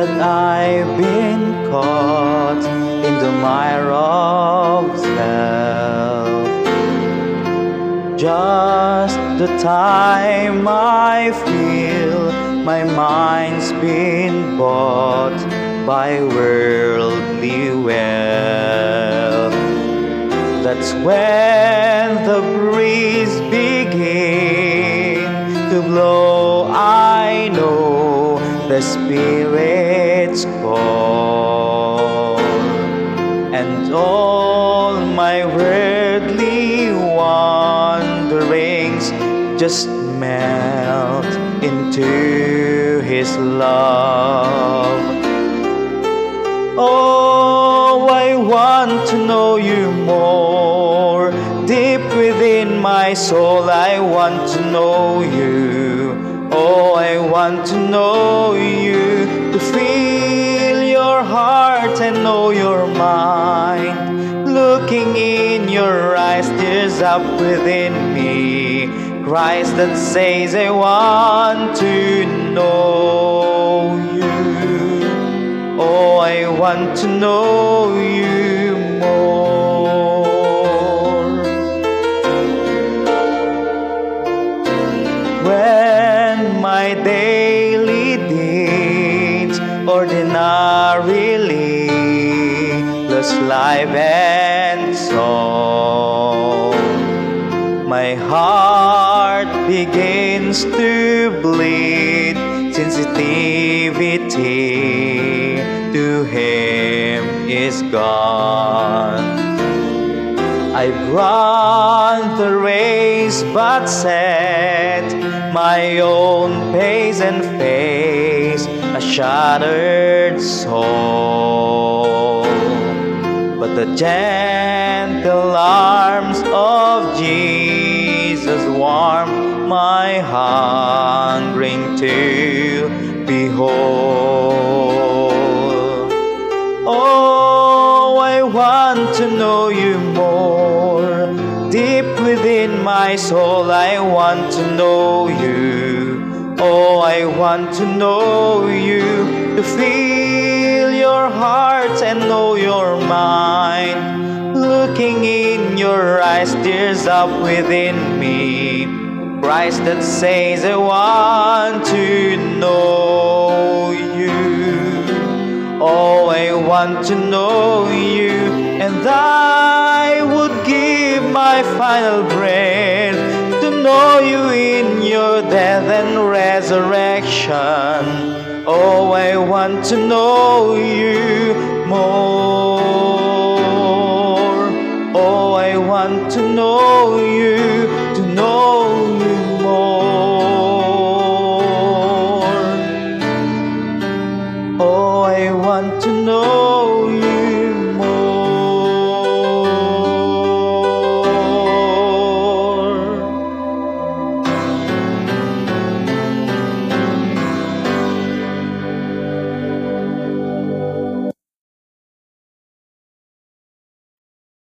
that I've been caught in the mire of self. Just the time I feel my mind's been bought by worldly wealth. That's when the breeze begins to blow. I know the Spirit's call, and all my worldly wanderings just melt into His love. Oh, I want to know You more. Deep within my soul, I want to know You. Oh, I want to know You, to feel Your heart and know Your mind. Looking in Your eyes, tears up within me. Christ that says, I want to know You. Oh, I want to know You more. When my daily deeds ordinarily lose life and soul, my heart begins to bleed. Sensitivity to Him is gone. I've run the race but set my own pace and face a shattered soul. But the gentle arms of Jesus warm my hungering to behold. Oh, I want to know You more. Deep within my soul, I want to know You. Oh, I want to know You, to feel Your heart and know Your mind. Looking in Your eyes, tears up within me. Christ that says, I want to know You. Oh, I want to know You, and I would give my final breath to know You in Your death and resurrection. Oh, I want to know You more. Oh, I want to know You.